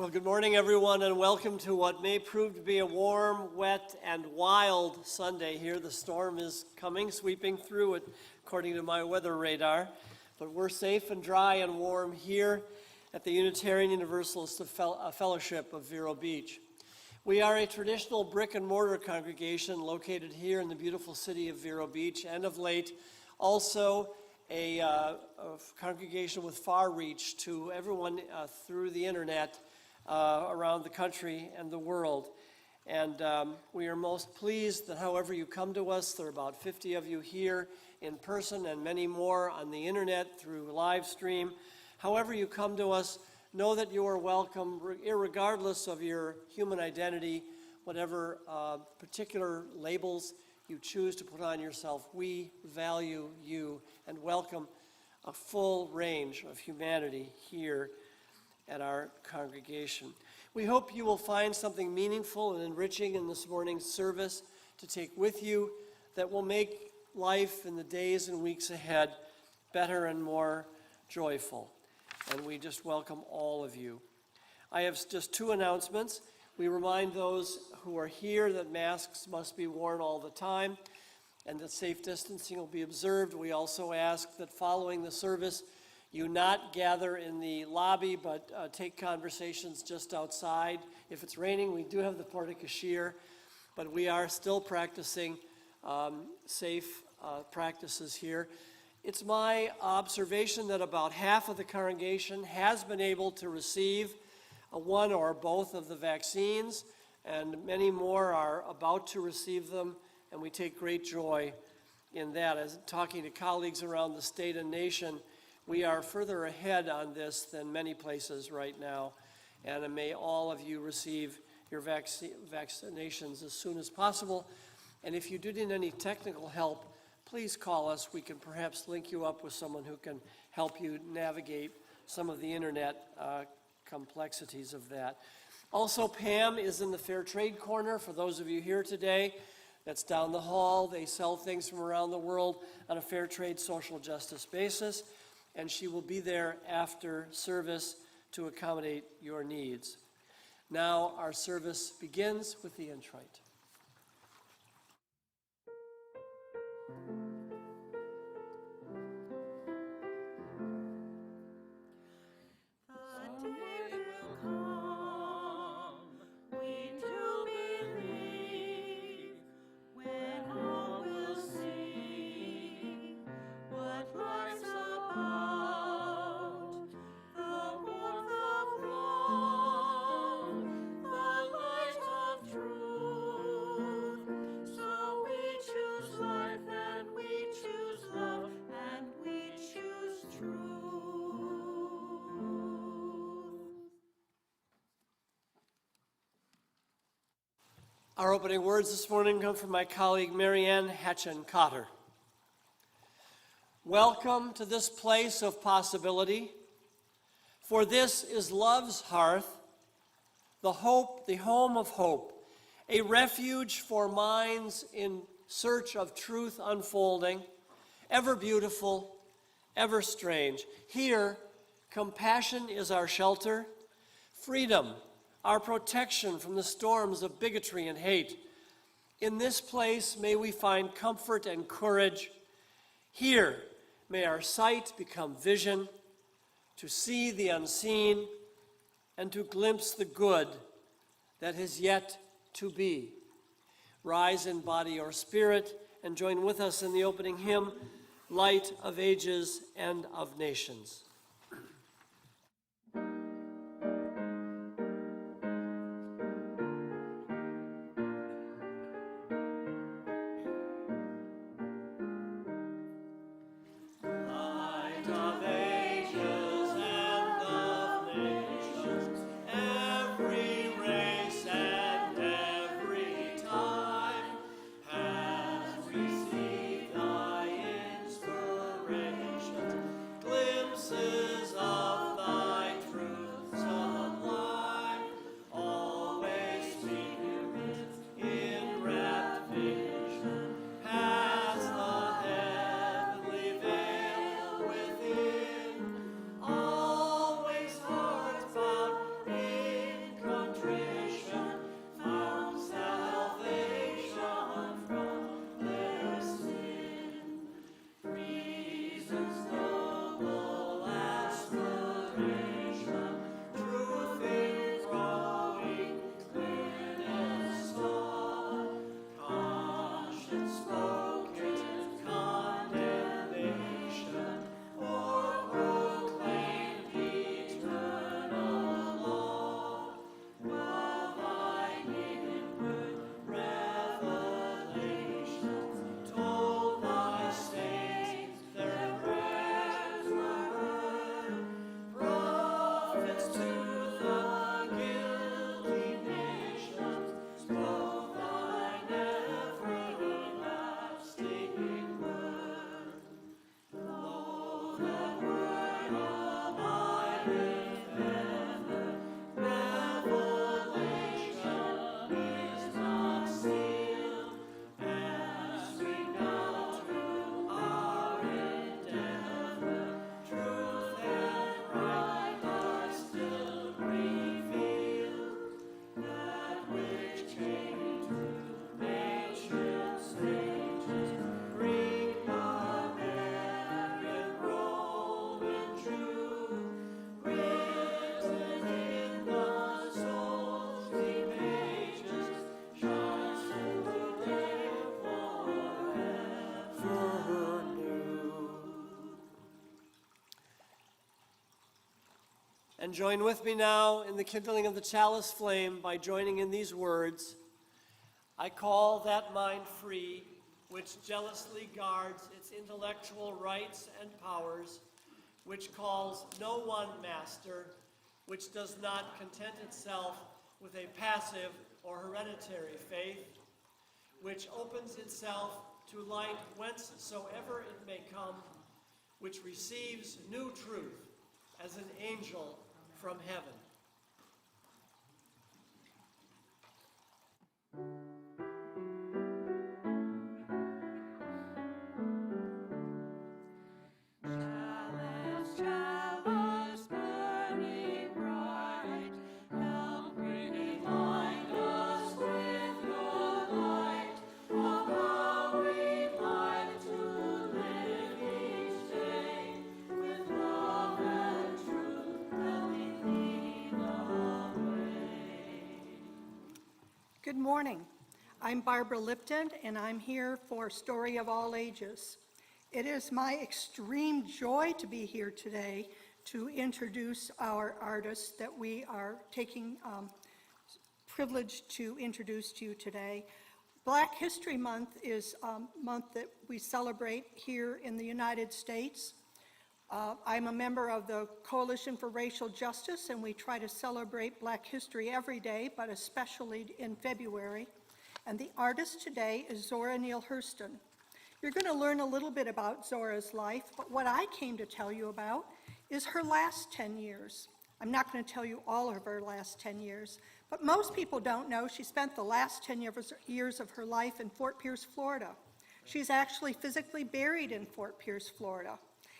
Well, good morning, everyone, and welcome to what may prove to be a warm, wet, and wild Sunday here. The storm is coming, sweeping through it, according to my weather radar. But we're safe and dry and warm here at the Unitarian Universalist Fellowship of Vero Beach. We are a traditional brick-and-mortar congregation located here in the beautiful city of Vero Beach, and of late, also a congregation with far reach to everyone through the internet around the country and the world. And we are most pleased that however you come to us, there are about 50 of you here in person and many more on the internet through live stream. However you come to us, know that you are welcome, irregardless of your human identity, whatever particular labels you choose to put on yourself. We value you and welcome a full range of humanity here at our congregation. We hope you will find something meaningful and enriching in this morning's service to take with you that will make life in the days and weeks ahead better and more joyful. And we just welcome all of you. I have just two announcements. We remind those who are here that masks must be worn all the time and that safe distancing will be observed. We also ask that following the service, you not gather in the lobby, but take conversations just outside. If it's raining, we do have the porte-cochere, but we are still practicing safe practices here. It's my observation that about half of the congregation has been able to receive one or both of the vaccines, and many more are about to receive them, and we take great joy in that. As talking to colleagues around the state and nation, we are further ahead on this than many places right now, and may all of you receive your vaccinations as soon as possible. And if you do need any technical help, please call us. We can perhaps link you up with someone who can help you navigate some of the internet complexities of that. Also, Pam is in the Fair Trade Corner for those of you here today. That's down the hall. They sell things from around the world on a fair trade social justice basis, and she will be there after service to accommodate your needs. Now our service begins with the introit. Our opening words this morning come from my colleague Marianne Hatchen-Cotter. Welcome to this place of possibility, for this is love's hearth, the home of hope, a refuge for minds in search of truth unfolding, ever beautiful, ever strange. Here, compassion is our shelter, freedom our protection from the storms of bigotry and hate. In this place, may we find comfort and courage. Here, may our sight become vision, to see the unseen and to glimpse the good that is yet to be. Rise in body or spirit and join with us in the opening hymn, Light of Ages and of Nations. Say And join with me now in the kindling of the chalice flame by joining in these words. I call that mind free, which jealously guards its intellectual rights and powers, which calls no one master, which does not content itself with a passive or hereditary faith, which opens itself to light whencesoever it may come, which receives new truth as an angel from heaven. Good morning. I'm Barbara Lipton, and I'm here for Story of All Ages. It is my extreme joy to be here today to introduce our artist that we are taking privilege to introduce to you today. Black History Month is a month that we celebrate here in the United States. I'm a member of the Coalition for Racial Justice, and we try to celebrate Black history every day, but especially in February. And the artist today is Zora Neale Hurston. You're going to learn a little bit about Zora's life, but what I came to tell you about is her last 10 years. I'm not going to tell you all of her last 10 years, but most people don't know she spent the last 10 years of her life in Fort Pierce, Florida. She's actually physically buried in Fort Pierce, Florida.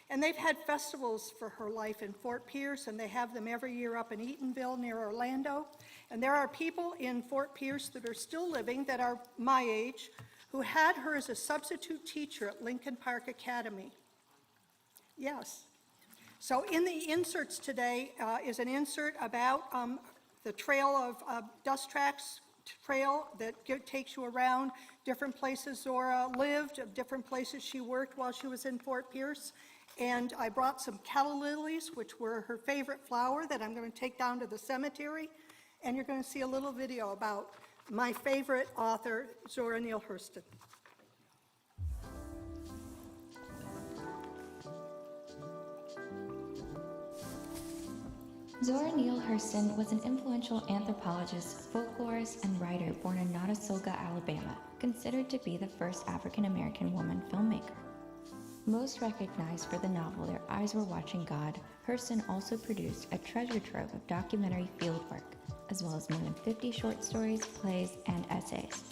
And they've had festivals for her life in Fort Pierce, and they have them every year up in Eatonville near Orlando. And there are people in Fort Pierce that are still living that are my age who had her as a substitute teacher at Lincoln Park Academy. Yes. So in the inserts today is an insert about the trail of dust tracks trail that takes you around different places Zora lived, different places she worked while she was in Fort Pierce. And I brought some calla lilies, which were her favorite flower, that I'm going to take down to the cemetery. And you're going to see a little video about my favorite author, Zora Neale Hurston. Zora Neale Hurston was an influential anthropologist, folklorist, and writer born in Notasulga, Alabama, considered to be the first African-American woman filmmaker. Most recognized for the novel Their Eyes Were Watching God, Hurston also produced a treasure trove of documentary fieldwork, as well as more than 50 short stories, plays, and essays.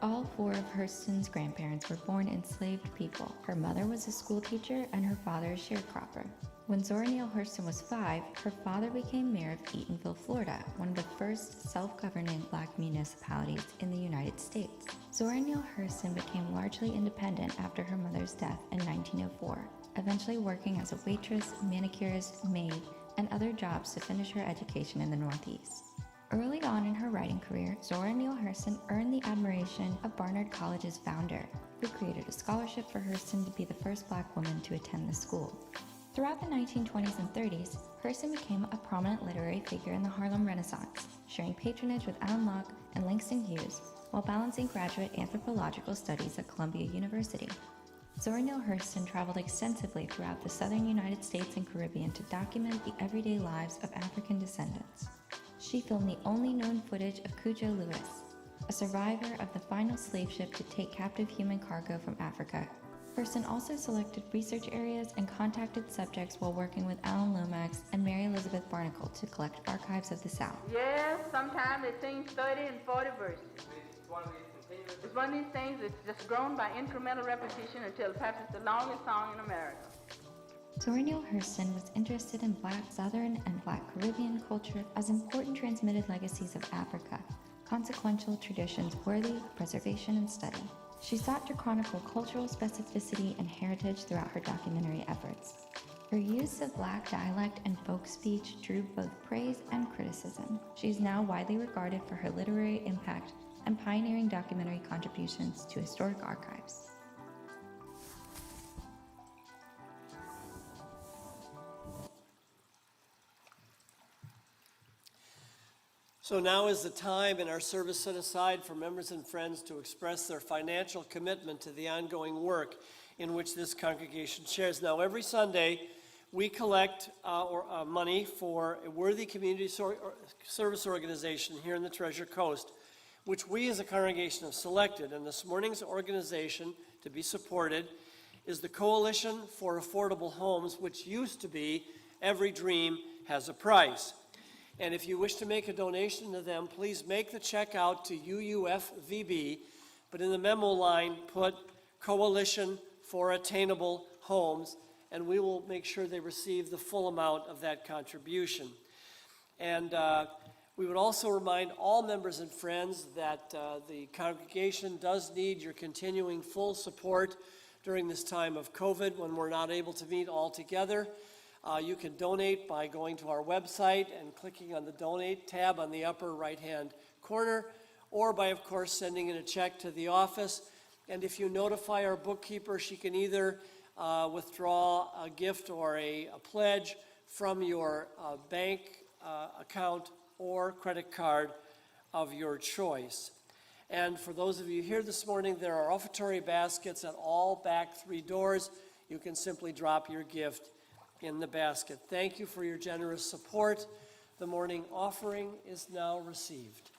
All four of Hurston's grandparents were born enslaved people. Her mother was a school teacher and her father a sharecropper. When Zora Neale Hurston was 5, her father became mayor of Eatonville, Florida, one of the first self-governing Black municipalities in the United States. Zora Neale Hurston became largely independent after her mother's death in 1904, eventually working as a waitress, manicurist, maid, and other jobs to finish her education in the Northeast. Early on in her writing career, Zora Neale Hurston earned the admiration of Barnard College's founder, who created a scholarship for Hurston to be the first Black woman to attend the school. Throughout the 1920s and 30s, Hurston became a prominent literary figure in the Harlem Renaissance, sharing patronage with Alan Locke and Langston Hughes, while balancing graduate anthropological studies at Columbia University. Zora Neale Hurston traveled extensively throughout the southern United States and Caribbean to document the everyday lives of African descendants. She filmed the only known footage of Cudjoe Lewis, a survivor of the final slave ship to take captive human cargo from Africa. Hurston also selected research areas and contacted subjects while working with Alan Lomax and Mary Elizabeth Barnacle to collect archives of the South. Yes, sometimes it sings 30 and 40 verses. It's one of these things that's just grown by incremental repetition until perhaps it's the longest song in America. Zora Neale Hurston was interested in Black Southern and Black Caribbean culture as important transmitted legacies of Africa, consequential traditions worthy of preservation and study. She sought to chronicle cultural specificity and heritage throughout her documentary efforts. Her use of Black dialect and folk speech drew both praise and criticism. She is now widely regarded for her literary impact and pioneering documentary contributions to historic archives. So now is the time in our service set aside for members and friends to express their financial commitment to the ongoing work in which this congregation shares. Now, every Sunday, we collect money for a worthy community service organization here in the Treasure Coast, which we as a congregation have selected. And this morning's organization to be supported is the Coalition for Affordable Homes, which used to be Every Dream Has a Price. And if you wish to make a donation to them, please make the check out to UUFVB, but in the memo line, put Coalition for Attainable Homes, and we will make sure they receive the full amount of that contribution. And we would also remind all members and friends that the congregation does need your continuing full support during this time of COVID when we're not able to meet all together. You can donate by going to our website and clicking on the Donate tab on the upper right-hand corner, or by, of course, sending in a check to the office. And if you notify our bookkeeper, she can either withdraw a gift or a pledge from your bank account or credit card of your choice. And for those of you here this morning, there are offertory baskets at all back 3 doors. You can simply drop your gift in the basket. Thank you for your generous support. The morning offering is now received.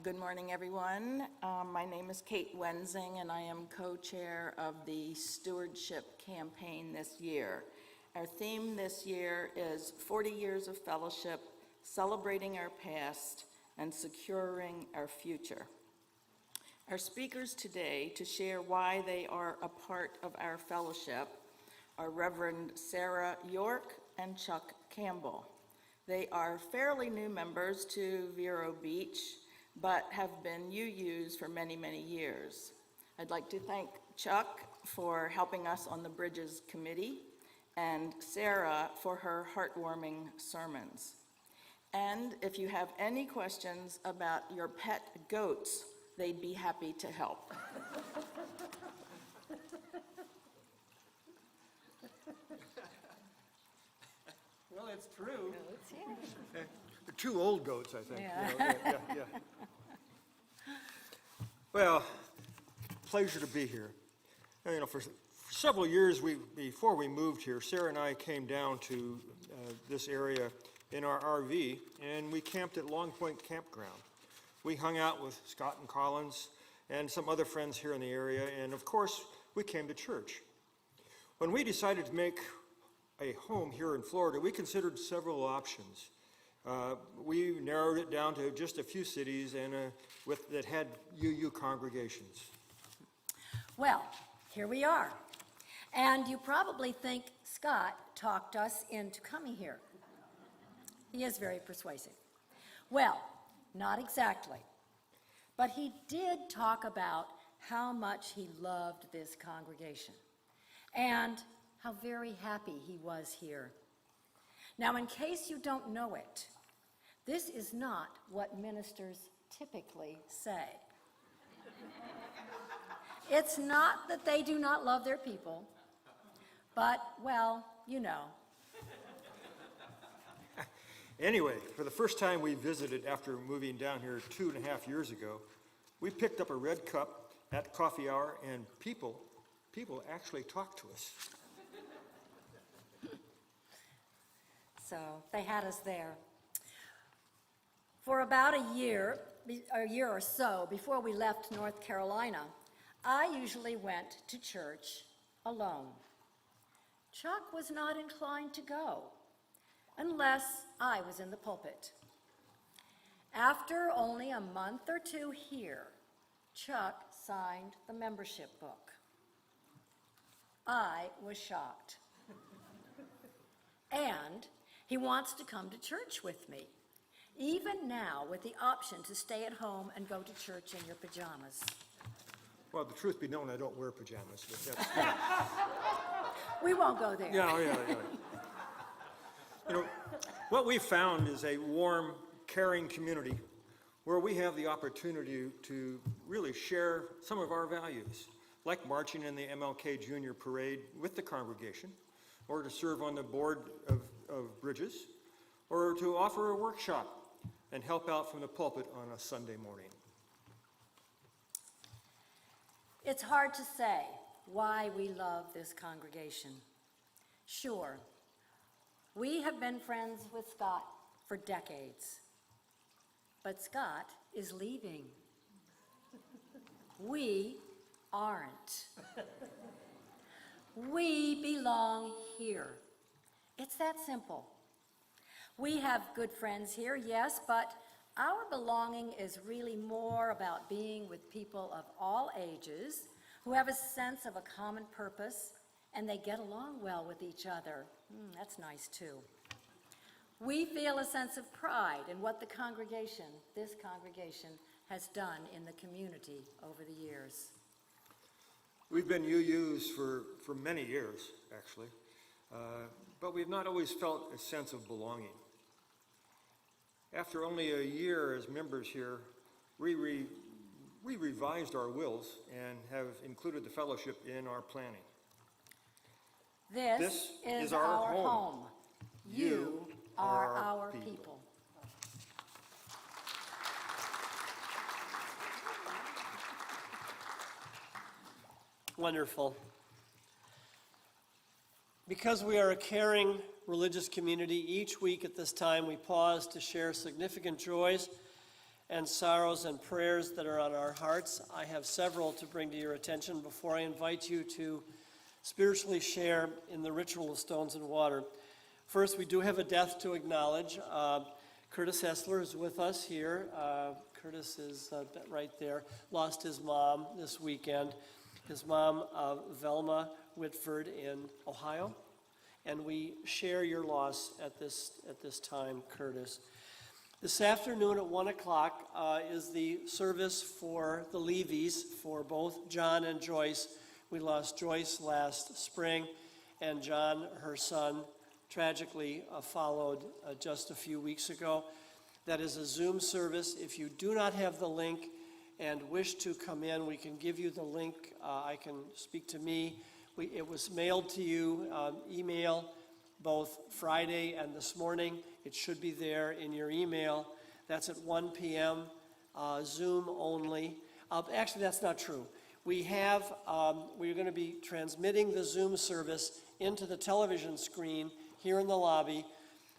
Good morning, everyone. My name is Kate Wensing, and I am co-chair of the Stewardship Campaign this year. Our theme this year is 40 years of fellowship, celebrating our past, and securing our future. Our speakers today to share why they are a part of our fellowship are Reverend Sarah York and Chuck Campbell. They are fairly new members to Vero Beach, but have been UUs for many, many years. I'd like to thank Chuck for helping us on the Bridges Committee and Sarah for her heartwarming sermons. And if you have any questions about your pet goats, they'd be happy to help. Well, it's true. They're two old goats, I think. Yeah. Well, pleasure to be here. And, for several years before we moved here, Sarah and I came down to this area in our RV, and we camped at Long Point Campground. We hung out with Scott and Collins and some other friends here in the area, and of course, we came to church. When we decided to make a home here in Florida, we considered several options. We narrowed it down to just a few cities and that had UU congregations. Well, here we are. And you probably think Scott talked us into coming here. He is very persuasive. Well, not exactly. But he did talk about how much he loved this congregation and how very happy he was here. Now, in case you don't know it, this is not what ministers typically say. It's not that they do not love their people, but, well, you know. Anyway, for the first time we visited after moving down here 2.5 years ago, we picked up a red cup at coffee hour, and people actually talked to us. So they had us there. For about a year or so before we left North Carolina, I usually went to church alone. Chuck was not inclined to go unless I was in the pulpit. After only a month or two here, Chuck signed the membership book. I was shocked. And he wants to come to church with me, even now with the option to stay at home and go to church in your pajamas. Well, the truth be known, I don't wear pajamas, but that's... We won't go there. Yeah. What we found is a warm, caring community where we have the opportunity to really share some of our values, like marching in the MLK Junior Parade with the congregation, or to serve on the board of Bridges, or to offer a workshop and help out from the pulpit on a Sunday morning. It's hard to say why we love this congregation. Sure, we have been friends with Scott for decades, but Scott is leaving. We aren't. We belong here. It's that simple. We have good friends here, yes, but our belonging is really more about being with people of all ages who have a sense of a common purpose and they get along well with each other. That's nice too. We feel a sense of pride in what this congregation, has done in the community over the years. We've been UUs for many years, actually, but we've not always felt a sense of belonging. After only a year as members here, we revised our wills and have included the fellowship in our planning. This is our home. You are our people. Wonderful. Because we are a caring religious community, each week at this time we pause to share significant joys and sorrows and prayers that are on our hearts. I have several to bring to your attention before I invite you to spiritually share in the ritual of stones and water. First, we do have a death to acknowledge. Curtis Hessler is with us here. Curtis is right there. Lost his mom this weekend. His mom, Velma Whitford in Ohio. And we share your loss at this time, Curtis. This afternoon at 1 o'clock is the service for the Levies for both John and Joyce. We lost Joyce last spring, and John, her son, tragically followed just a few weeks ago. That is a Zoom service. If you do not have the link and wish to come in, we can give you the link. I can speak to me. It was mailed to you, email, both Friday and this morning. It should be there in your email. That's at 1 p.m., Zoom only. Actually, that's not true. We're going to be transmitting the Zoom service into the television screen here in the lobby.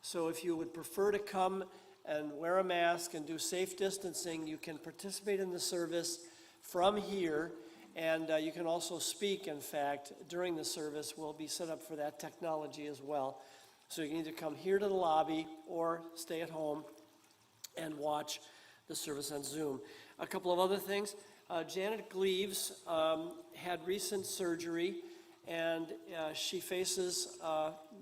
So if you would prefer to come and wear a mask and do safe distancing, you can participate in the service from here. And you can also speak, in fact, during the service. We'll be set up for that technology as well. So you can either come here to the lobby or stay at home and watch the service on Zoom. A couple of other things. Janet Gleaves had recent surgery, and she faces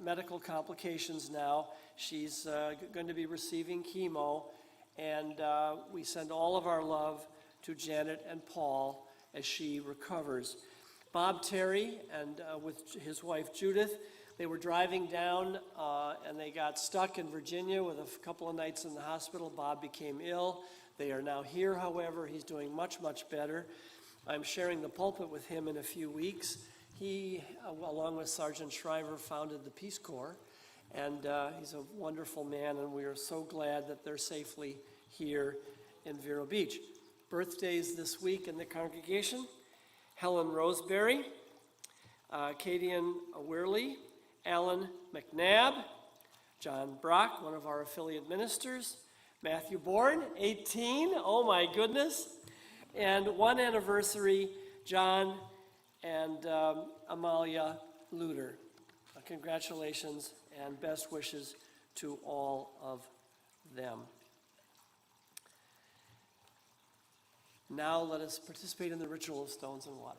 medical complications now. She's going to be receiving chemo, and we send all of our love to Janet and Paul as she recovers. Bob Terry and with his wife Judith, they were driving down and they got stuck in Virginia with a couple of nights in the hospital. Bob became ill. They are now here, however. He's doing much, much better. I'm sharing the pulpit with him in a few weeks. He, along with Sergeant Shriver, founded the Peace Corps, and he's a wonderful man, and we are so glad that they're safely here in Vero Beach. Birthdays this week in the congregation: Helen Roseberry, Cadian Weirley, Alan McNabb, John Brock, one of our affiliate ministers, Matthew Bourne, 18, oh my goodness, and one anniversary, John and Amalia Luder. Congratulations and best wishes to all of them. Now let us participate in the ritual of stones and water.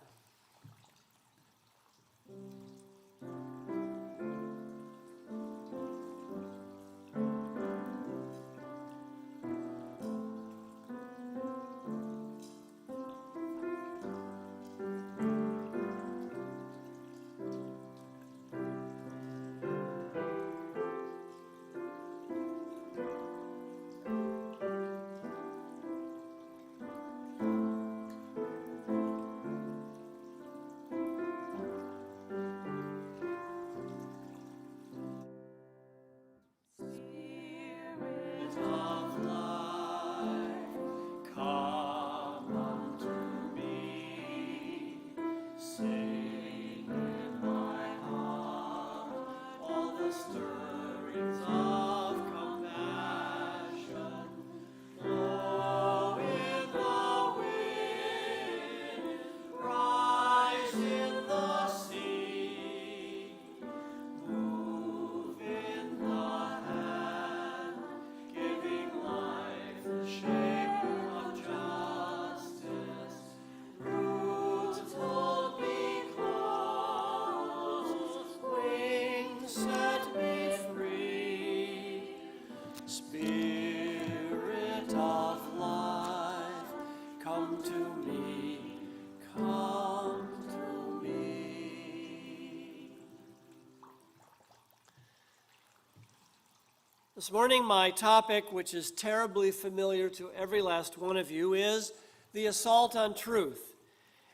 This morning, my topic, which is terribly familiar to every last one of you, is the assault on truth,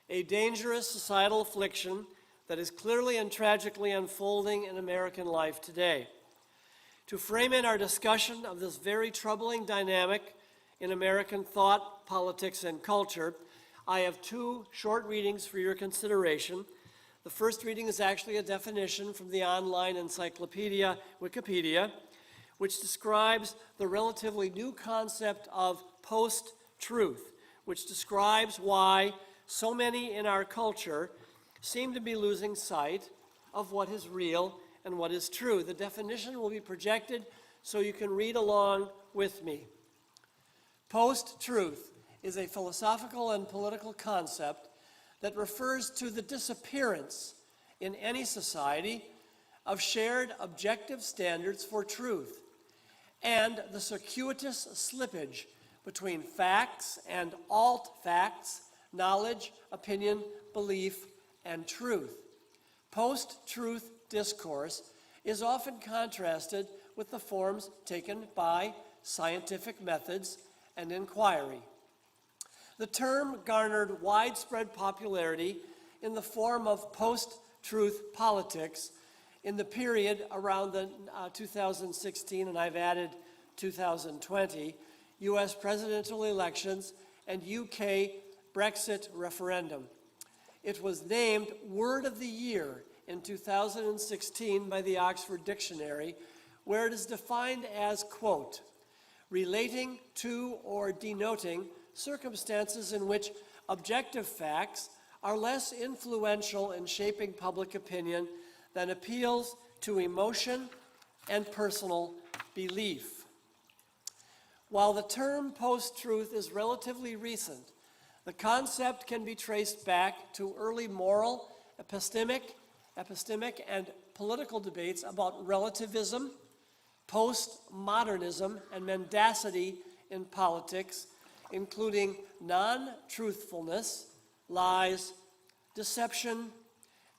a dangerous societal affliction that is clearly and tragically unfolding in American life today. To frame in our discussion of this very troubling dynamic in American thought, politics, and culture, I have two short readings for your consideration. The first reading is actually a definition from the online encyclopedia, Wikipedia, which describes the relatively new concept of post-truth, which describes why so many in our culture seem to be losing sight of what is real and what is true. The definition will be projected so you can read along with me. Post-truth is a philosophical and political concept that refers to the disappearance in any society of shared objective standards for truth and the circuitous slippage between facts and alt-facts, knowledge, opinion, belief, and truth. Post-truth discourse is often contrasted with the forms taken by scientific methods and inquiry. The term garnered widespread popularity in the form of post-truth politics in the period around the 2016, and I've added 2020, US presidential elections and UK Brexit referendum. It was named Word of the Year in 2016 by the Oxford Dictionary, where it is defined as, quote, relating to or denoting circumstances in which objective facts are less influential in shaping public opinion than appeals to emotion and personal belief. While the term post-truth is relatively recent, the concept can be traced back to early moral, epistemic, and political debates about relativism, postmodernism, and mendacity in politics, including non-truthfulness, lies, deception,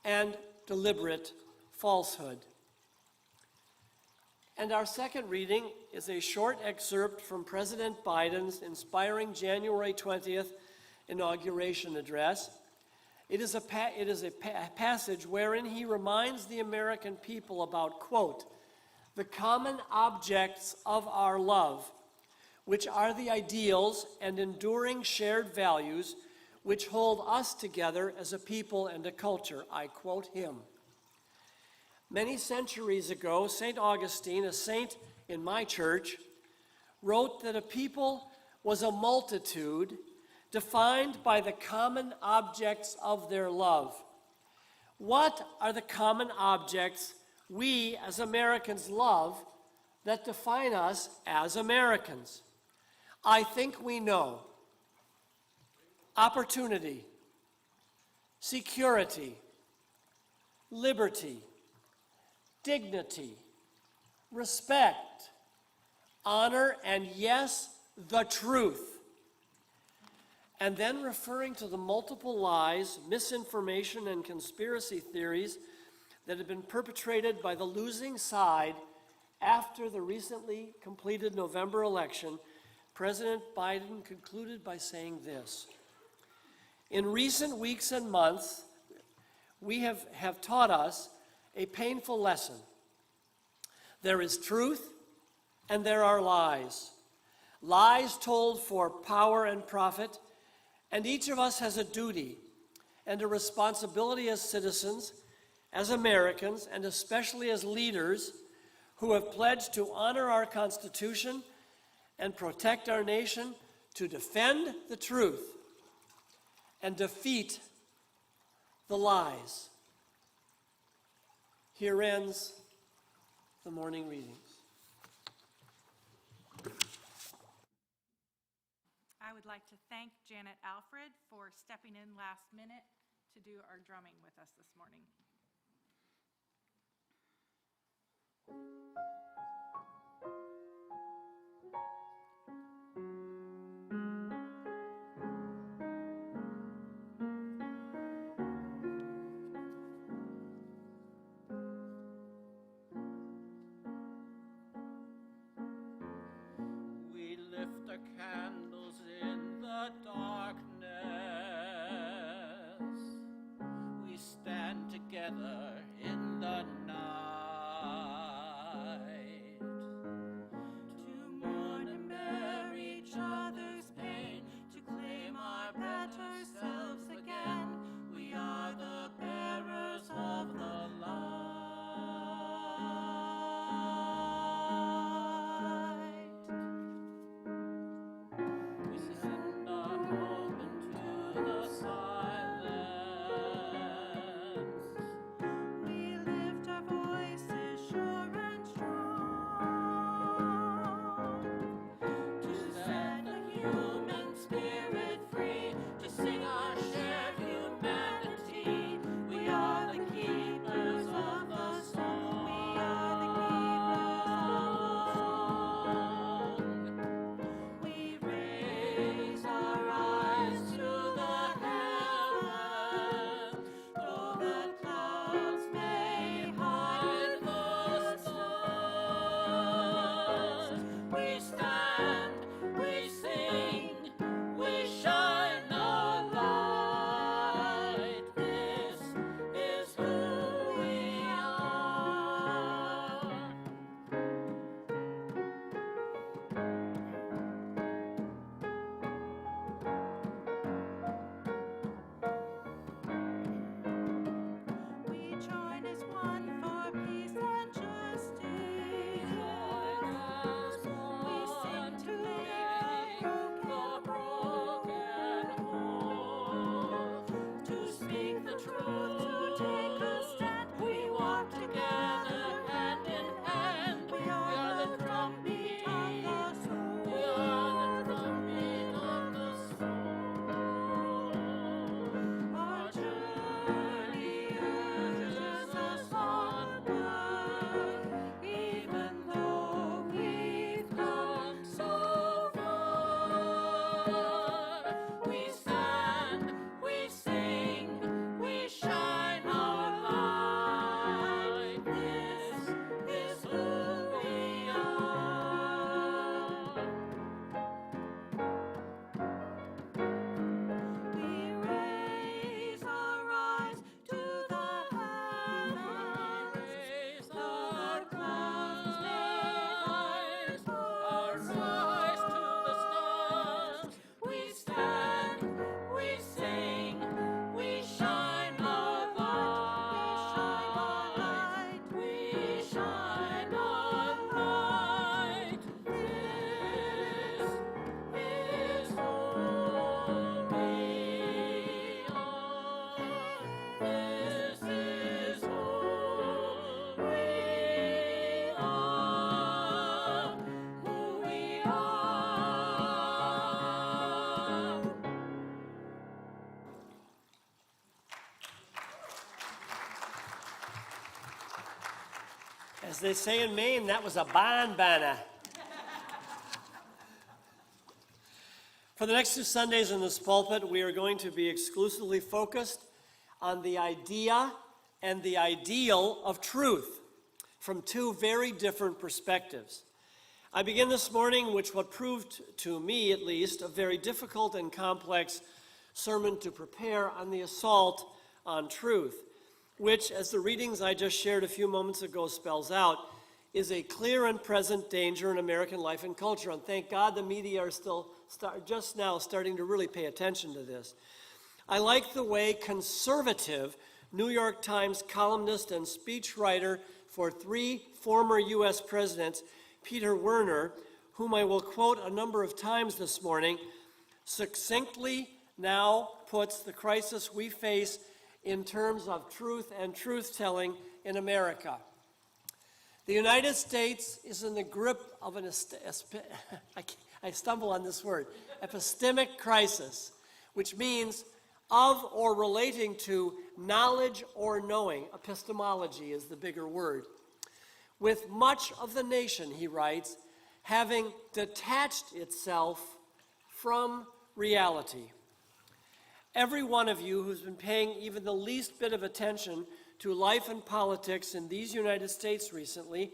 and deliberate falsehood. And our second reading is a short excerpt from President Biden's inspiring January 20th inauguration address. It is a passage wherein he reminds the American people about, quote, the common objects of our love, which are the ideals and enduring shared values which hold us together as a people and a culture. I quote him. Many centuries ago, St. Augustine, a saint in my church, wrote that a people was a multitude defined by the common objects of their love. What are the common objects we as Americans love that define us as Americans? I think we know. Opportunity, security, liberty, dignity, respect, honor, and yes, the truth. And then referring to the multiple lies, misinformation, and conspiracy theories that have been perpetrated by the losing side after the recently completed November election, President Biden concluded by saying this: in recent weeks and months, we have taught us a painful lesson. There is truth and there are lies. Lies told for power and profit, and each of us has a duty and a responsibility as citizens, as Americans, and especially as leaders who have pledged to honor our Constitution and protect our nation, to defend the truth and defeat the lies. Here ends the morning readings. I would like to thank Janet Alfred for stepping in last minute to do our drumming with us this morning. We lift our candles in the darkness. We stand together in the night to mourn and bear each other's pain, to claim our better selves again. We are the bearers of the light. We send our hope into the silence. We lift our voices sure and strong to set the human spirit free, to sing our shared humanity. We are the keepers of the song. We are the keepers of the song. We raise our eyes to the heavens, though the clouds may hide the stars. We stand, we sing, we shine our light. This is who we are. We join as one for peace and justice. We sing to make the broken whole, to speak the truth, to take a stand. We walk together hand in hand. We are the drumbeat of the soul. We are the drumbeat of the soul. Our journey urges us onward, even though we've come so far. We stand, we sing, we shine our light. This is who we are. We raise our eyes to the heavens, though the clouds may hide our rise to the stars. We stand, we sing, we shine our light. We shine our light. This is who we are. This is who we are. Who we are. As they say in Maine, that was a barn banner. For the next 2 Sundays in this pulpit, we are going to be exclusively focused on the idea and the ideal of truth from 2 very different perspectives. I begin this morning with what proved to me, at least, a very difficult and complex sermon to prepare on the assault on truth, which, as the readings I just shared a few moments ago spells out, is a clear and present danger in American life and culture. And thank God the media are still just now starting to really pay attention to this. I like the way conservative New York Times columnist and speechwriter for 3 former U.S. presidents, Peter Werner, whom I will quote a number of times this morning, succinctly now puts the crisis we face in terms of truth and truth-telling in America. The United States is in the grip of I stumble on this word, epistemic crisis, which means of or relating to knowledge or knowing. Epistemology is the bigger word. With much of the nation, he writes, having detached itself from reality. Every one of you who's been paying even the least bit of attention to life and politics in these United States recently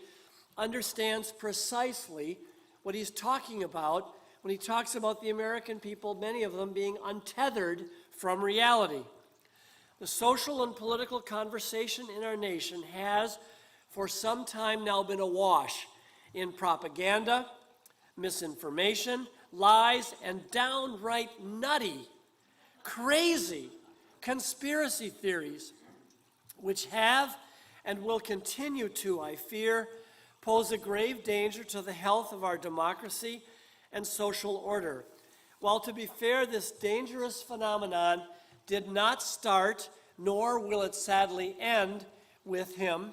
understands precisely what he's talking about when he talks about the American people, many of them being untethered from reality. The social and political conversation in our nation has, for some time now, been awash in propaganda, misinformation, lies, and downright nutty, crazy conspiracy theories, which have and will continue to, I fear, pose a grave danger to the health of our democracy and social order. Well, to be fair, this dangerous phenomenon did not start, nor will it sadly end, with him.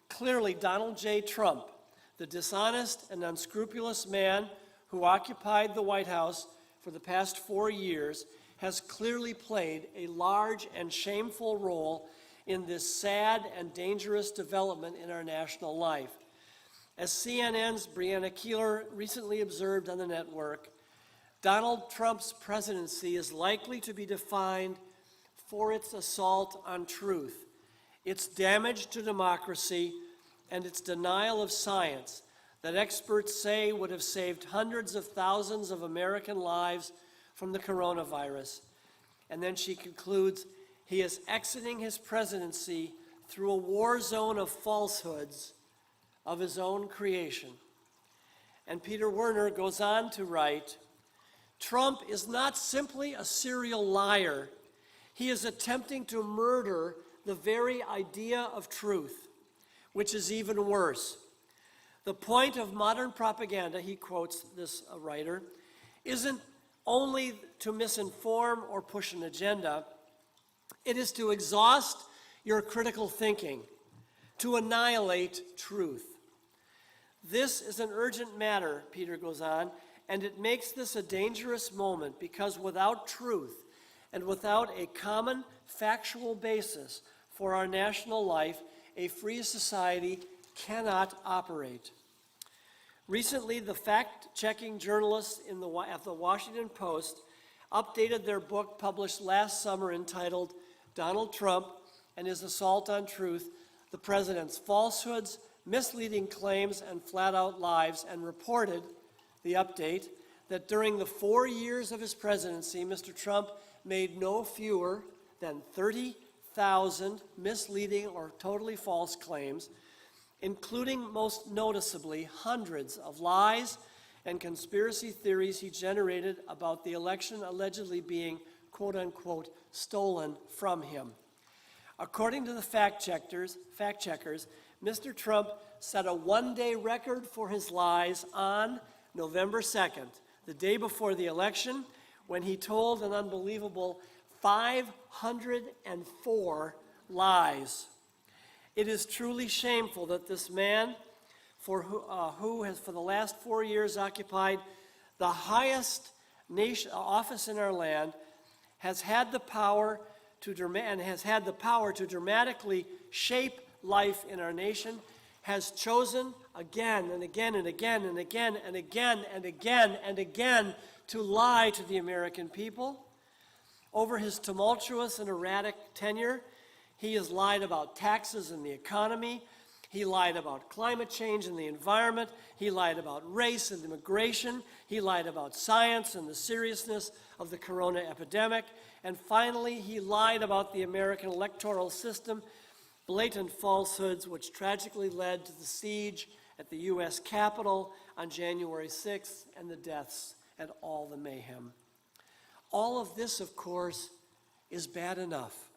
Clearly, Donald J. Trump, the dishonest and unscrupulous man who occupied the White House for the past 4 years, has clearly played a large and shameful role in this sad and dangerous development in our national life. As CNN's Brianna Keilar recently observed on the network, Donald Trump's presidency is likely to be defined for its assault on truth, its damage to democracy, and its denial of science that experts say would have saved hundreds of thousands of American lives from the coronavirus. And then she concludes, he is exiting his presidency through a war zone of falsehoods of his own creation. And Peter Werner goes on to write, Trump is not simply a serial liar. He is attempting to murder the very idea of truth, which is even worse. The point of modern propaganda, he quotes this writer, isn't only to misinform or push an agenda. It is to exhaust your critical thinking, to annihilate truth. This is an urgent matter, Peter goes on, and it makes this a dangerous moment because without truth and without a common factual basis for our national life, a free society cannot operate. Recently, the fact-checking journalists at the Washington Post updated their book published last summer entitled Donald Trump and His Assault on Truth, the President's Falsehoods, Misleading Claims, and Flat-Out Lies, and reported, the update, that during the 4 years of his presidency, Mr. Trump made no fewer than 30,000 misleading or totally false claims, including most noticeably hundreds of lies and conspiracy theories he generated about the election allegedly being, quote unquote, stolen from him. According to the fact checkers, Mr. Trump set a one-day record for his lies on November 2nd, the day before the election, when he told an unbelievable 504 lies. It is truly shameful that this man, who has for the last 4 years occupied the highest office in our land, has had the power to dramatically shape life in our nation, has chosen again and again and again and again and again and again and again to lie to the American people. Over his tumultuous and erratic tenure, he has lied about taxes and the economy. He lied about climate change and the environment. He lied about race and immigration. He lied about science and the seriousness of the corona epidemic. And finally, he lied about the American electoral system, blatant falsehoods which tragically led to the siege at the U.S. Capitol on January 6th and the deaths and all the mayhem. All of this, of course, is bad enough.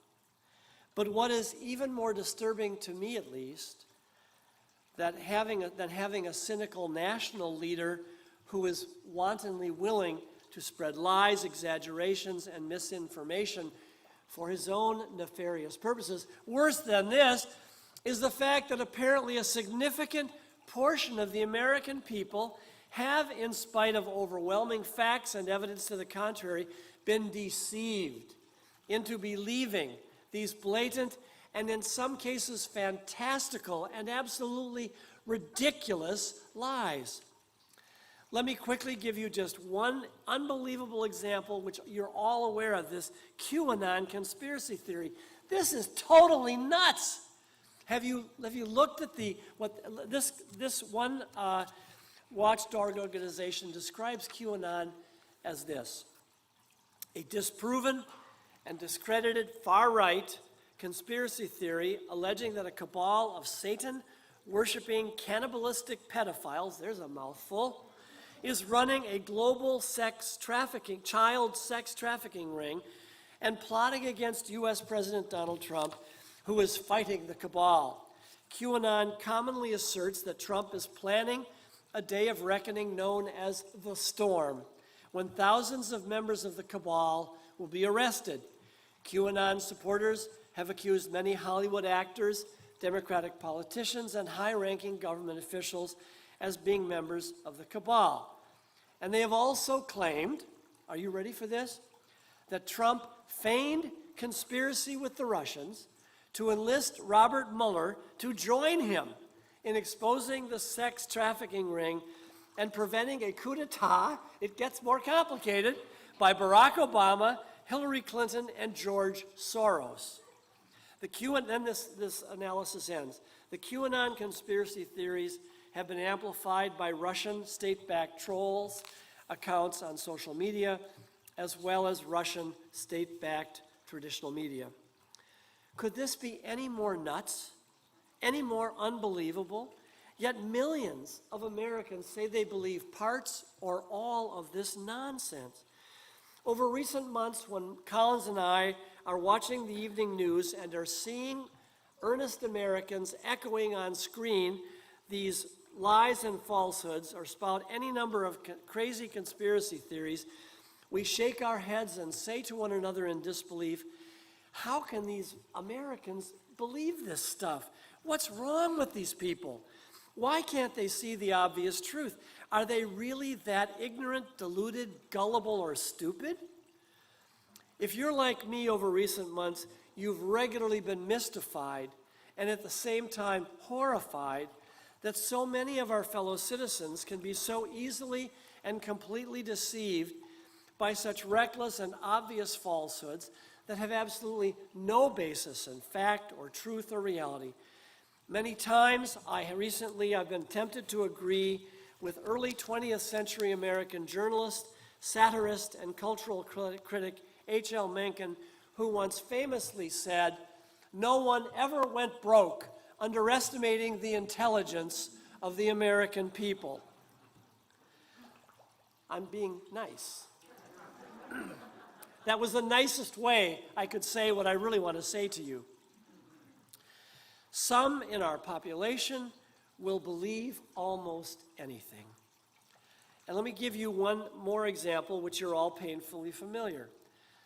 But what is even more disturbing to me, at least, than having a cynical national leader who is wantonly willing to spread lies, exaggerations, and misinformation for his own nefarious purposes. Worse than this is the fact that apparently a significant portion of the American people have, in spite of overwhelming facts and evidence to the contrary, been deceived into believing these blatant and in some cases fantastical and absolutely ridiculous lies. Let me quickly give you just one unbelievable example, which you're all aware of, this QAnon conspiracy theory. This is totally nuts. Have you looked at this one watchdog organization describes QAnon as this: a disproven and discredited far-right conspiracy theory alleging that a cabal of Satan-worshiping cannibalistic pedophiles, there's a mouthful, is running a global child sex trafficking ring and plotting against U.S. President Donald Trump, who is fighting the cabal. QAnon commonly asserts that Trump is planning a day of reckoning known as the storm, when thousands of members of the cabal will be arrested. QAnon supporters have accused many Hollywood actors, Democratic politicians, and high-ranking government officials as being members of the cabal. And they have also claimed, are you ready for this? That Trump feigned conspiracy with the Russians to enlist Robert Mueller to join him in exposing the sex trafficking ring and preventing a coup d'etat, it gets more complicated, by Barack Obama, Hillary Clinton, and George Soros. Then this analysis ends. The QAnon conspiracy theories have been amplified by Russian state-backed trolls accounts on social media, as well as Russian state-backed traditional media. Could this be any more nuts, any more unbelievable? Yet millions of Americans say they believe parts or all of this nonsense. Over recent months, when Collins and I are watching the evening news and are seeing earnest Americans echoing on screen these lies and falsehoods or spout any number of crazy conspiracy theories, we shake our heads and say to one another in disbelief, how can these Americans believe this stuff? What's wrong with these people? Why can't they see the obvious truth? Are they really that ignorant, deluded, gullible, or stupid? If you're like me over recent months, you've regularly been mystified and at the same time horrified that so many of our fellow citizens can be so easily and completely deceived by such reckless and obvious falsehoods that have absolutely no basis in fact or truth or reality. Many times, I've been tempted to agree with early 20th century American journalist, satirist, and cultural critic H.L. Mencken, who once famously said, "No one ever went broke underestimating the intelligence of the American people." I'm being nice. That was the nicest way I could say what I really want to say to you. Some in our population will believe almost anything. And let me give you one more example, which you're all painfully familiar.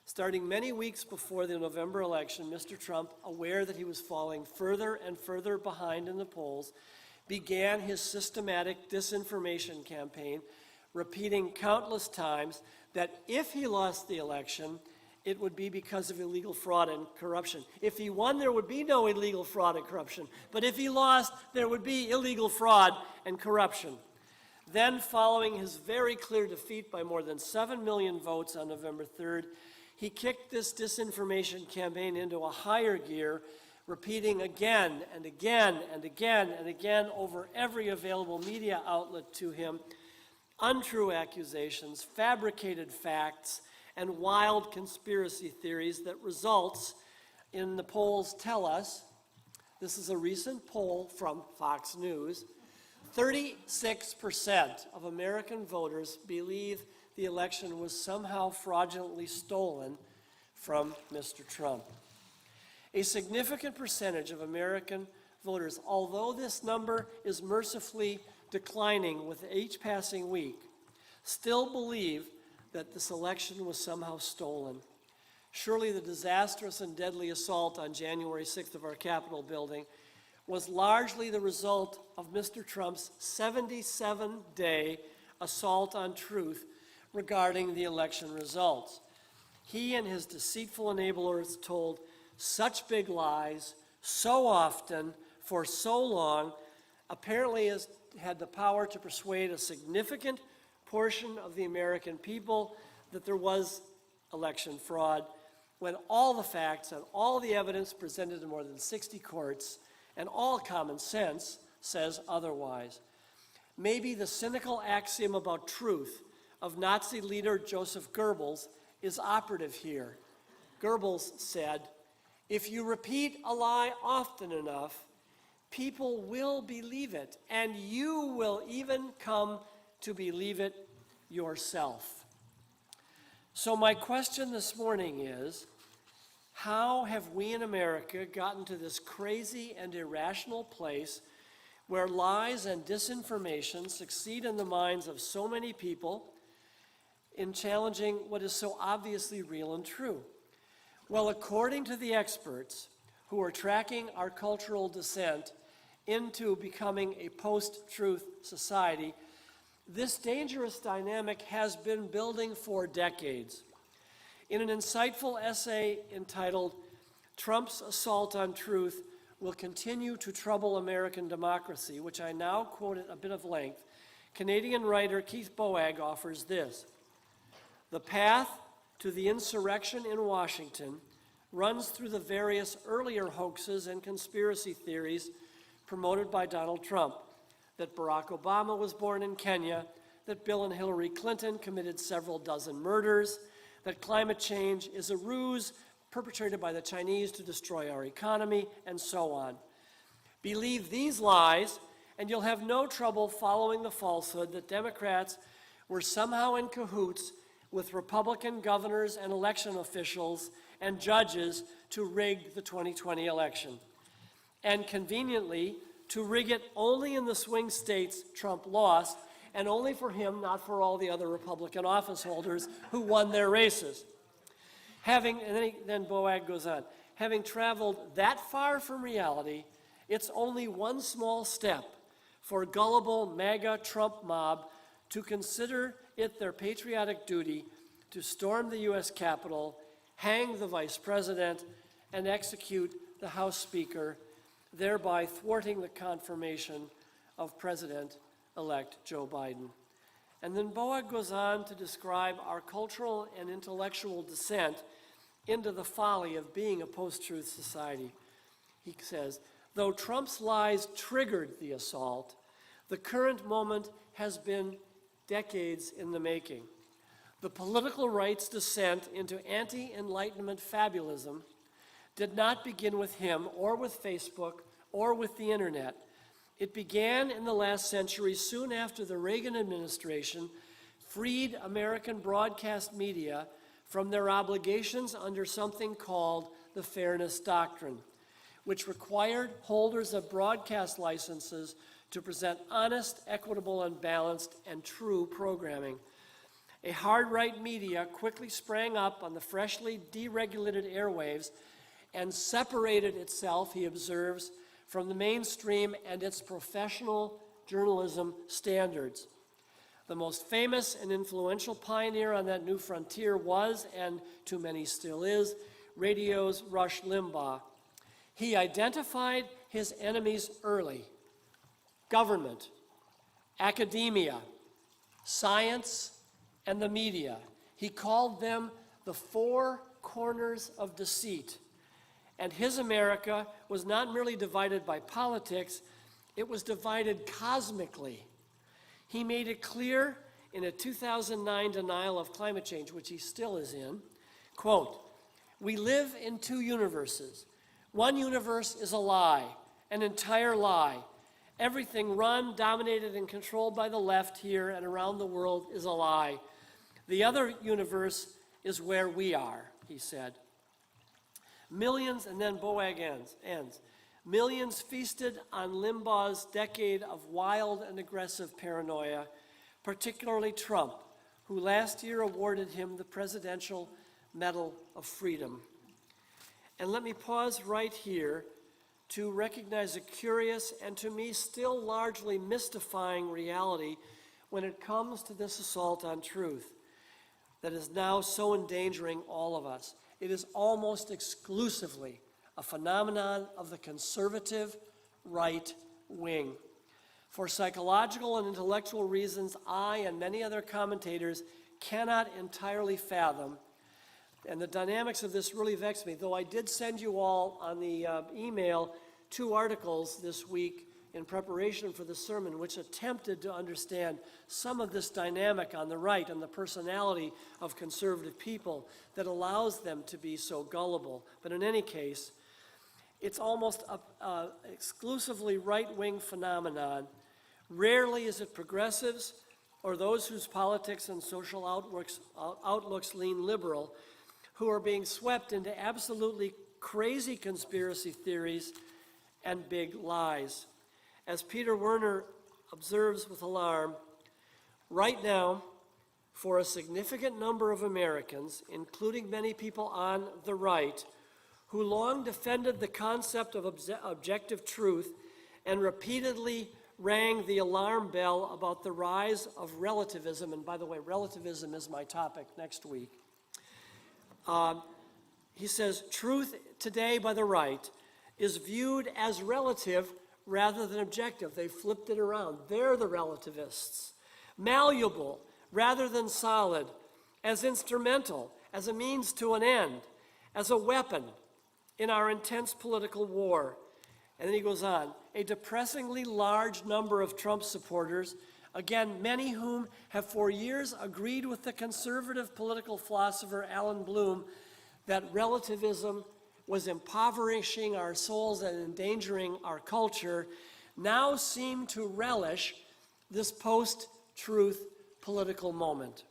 Starting many weeks before the November election, Mr. Trump, aware that he was falling further and further behind in the polls, began his systematic disinformation campaign, repeating countless times that if he lost the election, it would be because of illegal fraud and corruption. If he won, there would be no illegal fraud and corruption. But if he lost, there would be illegal fraud and corruption. Then, following his very clear defeat by more than 7 million votes on November 3rd, he kicked this disinformation campaign into a higher gear, repeating again and again and again and again over every available media outlet to him untrue accusations, fabricated facts, and wild conspiracy theories that results in, the polls tell us, this is a recent poll from Fox News, 36% of American voters believe the election was somehow fraudulently stolen from Mr. Trump. A significant percentage of American voters, although this number is mercifully declining with each passing week, still believe that this election was somehow stolen. Surely the disastrous and deadly assault on January 6th of our Capitol building was largely the result of Mr. Trump's 77-day assault on truth regarding the election results. He and his deceitful enablers told such big lies so often for so long, apparently has had the power to persuade a significant portion of the American people that there was election fraud, when all the facts and all the evidence presented in more than 60 courts and all common sense says otherwise. Maybe the cynical axiom about truth of Nazi leader Joseph Goebbels is operative here. Goebbels said, "If you repeat a lie often enough, people will believe it, and you will even come to believe it yourself." So my question this morning is, how have we in America gotten to this crazy and irrational place where lies and disinformation succeed in the minds of so many people, in challenging what is so obviously real and true? Well, according to the experts who are tracking our cultural descent into becoming a post-truth society, this dangerous dynamic has been building for decades. In an insightful essay entitled "Trump's Assault on Truth Will Continue to Trouble American Democracy," which I now quote at a bit of length, Canadian writer Keith Boag offers this: "The path to the insurrection in Washington runs through the various earlier hoaxes and conspiracy theories promoted by Donald Trump, that Barack Obama was born in Kenya, that Bill and Hillary Clinton committed several dozen murders, that climate change is a ruse perpetrated by the Chinese to destroy our economy, and so on. Believe these lies, and you'll have no trouble following the falsehood that Democrats were somehow in cahoots with Republican governors and election officials and judges to rig the 2020 election. And conveniently, to rig it only in the swing states Trump lost, and only for him, not for all the other Republican office holders who won their races. Then Boag goes on, having traveled that far from reality, it's only one small step for gullible MAGA Trump mob to consider it their patriotic duty to storm the U.S. Capitol, hang the Vice President, and execute the House Speaker, thereby thwarting the confirmation of President-elect Joe Biden." And then Boag goes on to describe our cultural and intellectual descent into the folly of being a post-truth society. He says, "Though Trump's lies triggered the assault, the current moment has been decades in the making. The political right's descent into anti-Enlightenment fabulism did not begin with him or with Facebook or with the internet. It began in the last century, soon after the Reagan administration freed American broadcast media from their obligations under something called the Fairness Doctrine, which required holders of broadcast licenses to present honest, equitable, and balanced and true programming. A hard-right media quickly sprang up on the freshly deregulated airwaves and separated itself, he observes, from the mainstream and its professional journalism standards. The most famous and influential pioneer on that new frontier was, and to many still is, radio's Rush Limbaugh. He identified his enemies early: government, academia, science, and the media. He called them the four corners of deceit. And his America was not merely divided by politics, it was divided cosmically. He made it clear in a 2009 denial of climate change, which he still is in, quote, "We live in two universes. One universe is a lie, an entire lie. Everything run, dominated, and controlled by the left here and around the world is a lie. The other universe is where we are," he said. Millions, and then Boag ends. Millions feasted on Limbaugh's decade of wild and aggressive paranoia, particularly Trump, who last year awarded him the Presidential Medal of Freedom. And let me pause right here to recognize a curious and to me still largely mystifying reality when it comes to this assault on truth that is now so endangering all of us. It is almost exclusively a phenomenon of the conservative right wing. For psychological and intellectual reasons, I and many other commentators cannot entirely fathom, and the dynamics of this really vex me, though I did send you all on the email 2 articles this week in preparation for the sermon, which attempted to understand some of this dynamic on the right and the personality of conservative people that allows them to be so gullible. But in any case, it's almost a exclusively right-wing phenomenon. Rarely is it progressives or those whose politics and social outlooks lean liberal who are being swept into absolutely crazy conspiracy theories and big lies. As Peter Werner observes with alarm, right now, for a significant number of Americans, including many people on the right, who long defended the concept of objective truth and repeatedly rang the alarm bell about the rise of relativism. And by the way, relativism is my topic next week. He says, truth today by the right is viewed as relative rather than objective. They flipped it around. They're the relativists. Malleable rather than solid, as instrumental, as a means to an end, as a weapon in our intense political war. And then he goes on, a depressingly large number of Trump supporters, again, many whom have for years agreed with the conservative political philosopher Alan Bloom that relativism was impoverishing our souls and endangering our culture, now seem to relish this post-truth political moment.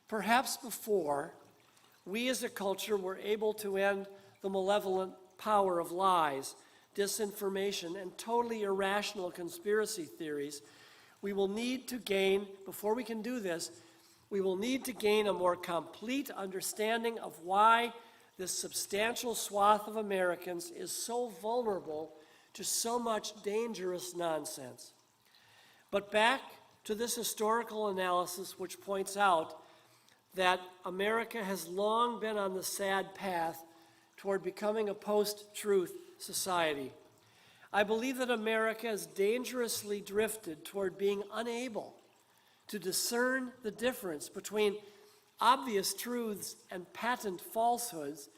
Perhaps before, we as a culture were able to end the malevolent power of lies, disinformation, and totally irrational conspiracy theories. We will need to gain, before we can do this, we will need to gain a more complete understanding of why this substantial swath of Americans is so vulnerable to so much dangerous nonsense. But back to this historical analysis, which points out that America has long been on the sad path toward becoming a post-truth society. I believe that America has dangerously drifted toward being unable to discern the difference between obvious truths and patent falsehoods,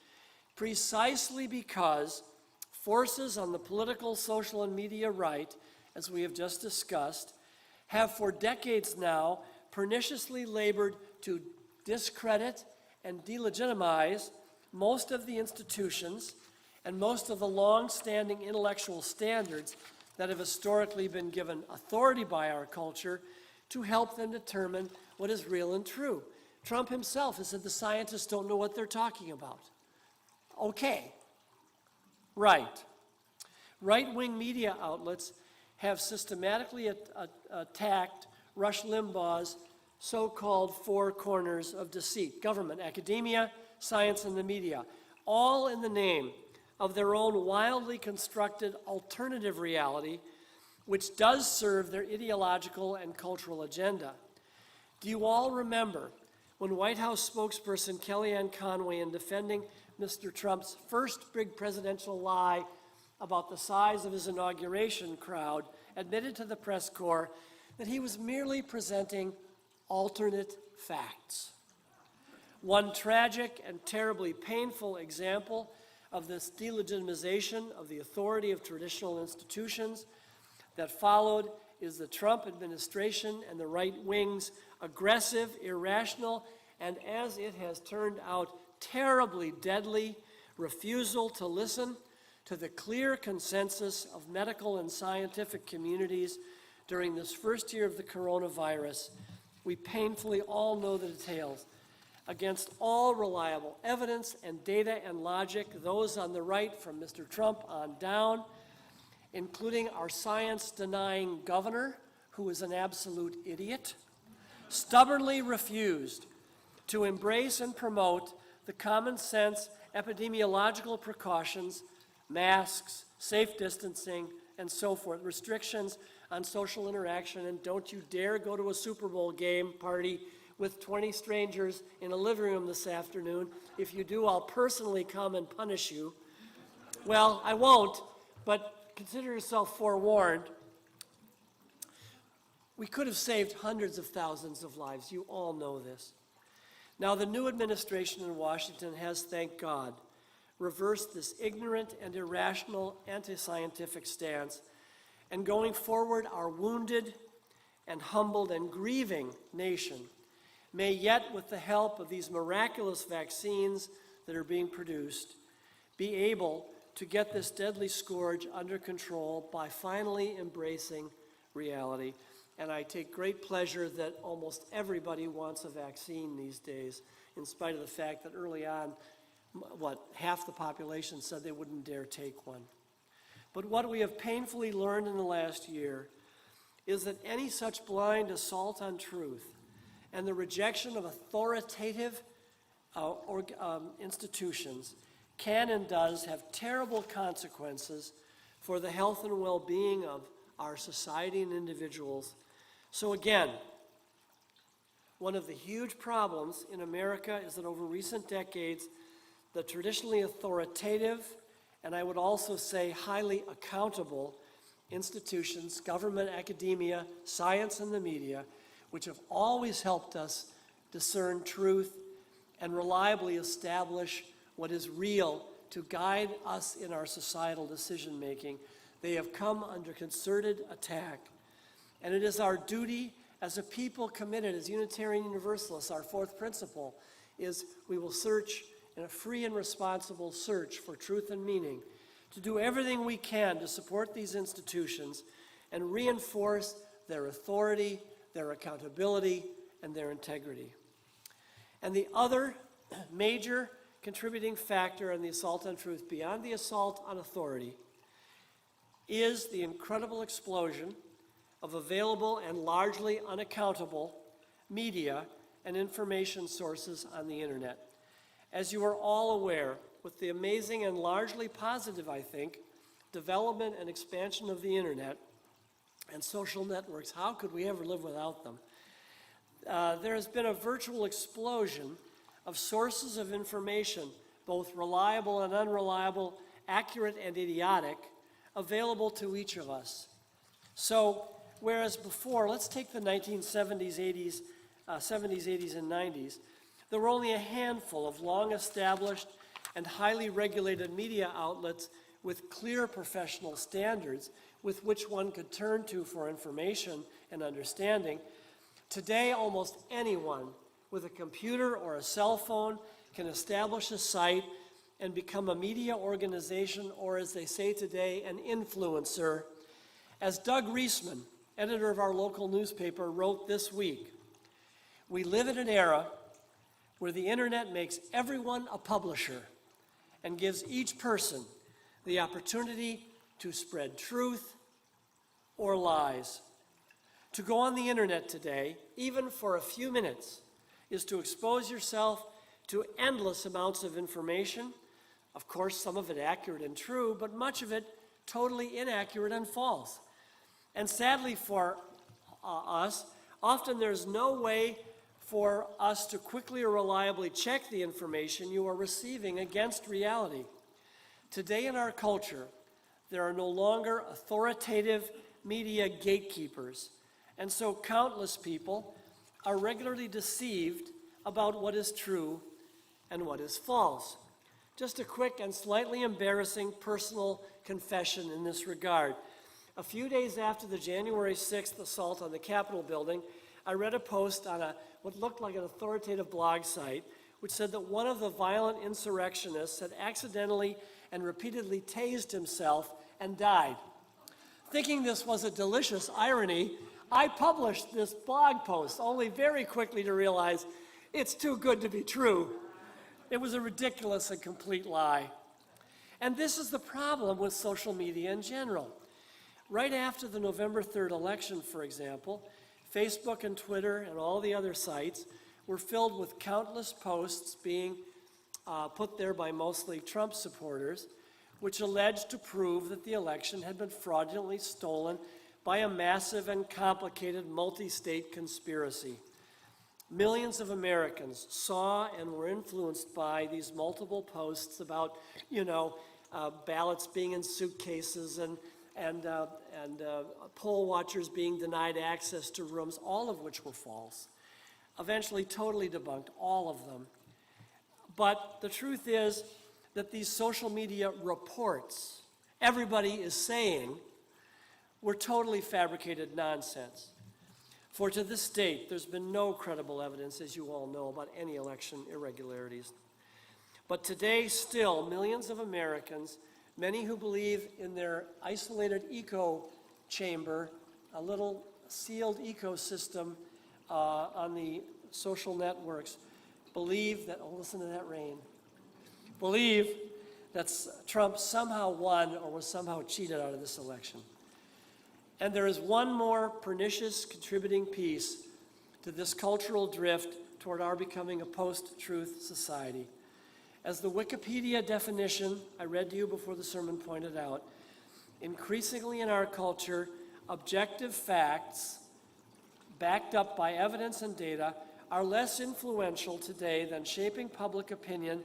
precisely because forces on the political, social, and media right, as we have just discussed, have for decades now perniciously labored to discredit and delegitimize most of the institutions and most of the long-standing intellectual standards that have historically been given authority by our culture to help them determine what is real and true. Trump himself has said the scientists don't know what they're talking about. Okay, right. Right-wing media outlets have systematically attacked Rush Limbaugh's so-called four corners of deceit: government, academia, science, and the media, all in the name of their own wildly constructed alternative reality, which does serve their ideological and cultural agenda. Do you all remember when White House spokesperson Kellyanne Conway, in defending Mr. Trump's first big presidential lie about the size of his inauguration crowd, admitted to the press corps that he was merely presenting alternate facts? One tragic and terribly painful example of this delegitimization of the authority of traditional institutions that followed is the Trump administration and the right wing's aggressive, irrational, and, as it has turned out, terribly deadly refusal to listen to the clear consensus of medical and scientific communities during this first year of the coronavirus. We painfully all know the details. Against all reliable evidence and data and logic, those on the right, from Mr. Trump on down, including our science-denying governor, who is an absolute idiot, stubbornly refused to embrace and promote the common sense epidemiological precautions, masks, safe distancing, and so forth, restrictions on social interaction, and don't you dare go to a Super Bowl game party with 20 strangers in a living room this afternoon. If you do, I'll personally come and punish you. Well, I won't, but consider yourself forewarned. We could have saved hundreds of thousands of lives. You all know this. Now, the new administration in Washington has, thank God, reversed this ignorant and irrational anti-scientific stance, and going forward, our wounded and humbled and grieving nation may yet, with the help of these miraculous vaccines that are being produced, be able to get this deadly scourge under control by finally embracing reality. And I take great pleasure that almost everybody wants a vaccine these days, in spite of the fact that early on, half the population said they wouldn't dare take one. But what we have painfully learned in the last year is that any such blind assault on truth, and the rejection of authoritative institutions can and does have terrible consequences for the health and well-being of our society and individuals. So again, one of the huge problems in America is that over recent decades, the traditionally authoritative, and I would also say highly accountable institutions, government, academia, science, and the media, which have always helped us discern truth and reliably establish what is real to guide us in our societal decision-making, they have come under concerted attack. And it is our duty as a people committed, as Unitarian Universalists, our fourth principle is we will search in a free and responsible search for truth and meaning, to do everything we can to support these institutions and reinforce their authority, their accountability, and their integrity. And the other major contributing factor in the assault on truth, beyond the assault on authority, is the incredible explosion of available and largely unaccountable media and information sources on the internet. As you are all aware, with the amazing and largely positive, I think, development and expansion of the internet and social networks, how could we ever live without them? There has been a virtual explosion of sources of information, both reliable and unreliable, accurate and idiotic, available to each of us. So, whereas before, let's take the 1970s, 80s, 70s, 80s, and 90s, there were only a handful of long-established and highly regulated media outlets with clear professional standards with which one could turn to for information and understanding. Today, almost anyone with a computer or a cell phone can establish a site and become a media organization, or as they say today, an influencer. As Doug Reisman, editor of our local newspaper, wrote this week, "We live in an era where the internet makes everyone a publisher and gives each person the opportunity to spread truth or lies. To go on the internet today, even for a few minutes, is to expose yourself to endless amounts of information, of course some of it accurate and true, but much of it totally inaccurate and false. And sadly for us, often there's no way for us to quickly or reliably check the information you are receiving against reality. Today in our culture, there are no longer authoritative media gatekeepers, and so countless people are regularly deceived about what is true and what is false. Just a quick and slightly embarrassing personal confession in this regard. A few days after the January 6th assault on the Capitol building, I read a post on what looked like an authoritative blog site, which said that one of the violent insurrectionists had accidentally and repeatedly tased himself and died. Thinking this was a delicious irony, I published this blog post, only very quickly to realize it's too good to be true. It was a ridiculous and complete lie. And this is the problem with social media in general. Right after the November 3rd election, for example, Facebook and Twitter and all the other sites were filled with countless posts being put there by mostly Trump supporters, which alleged to prove that the election had been fraudulently stolen by a massive and complicated multi-state conspiracy. Millions of Americans saw and were influenced by these multiple posts about, ballots being in suitcases and poll watchers being denied access to rooms, all of which were false. Eventually totally debunked, all of them. But the truth is that these social media reports, everybody is saying, were totally fabricated nonsense. For to this date, there's been no credible evidence, as you all know, about any election irregularities. But today, still, millions of Americans, many who believe in their isolated echo chamber, a little sealed ecosystem on the social networks, believe that, oh, listen to that rain, believe that Trump somehow won or was somehow cheated out of this election. And there is one more pernicious contributing piece to this cultural drift toward our becoming a post-truth society. As the Wikipedia definition I read to you before the sermon pointed out, increasingly in our culture, objective facts backed up by evidence and data are less influential today than shaping public opinion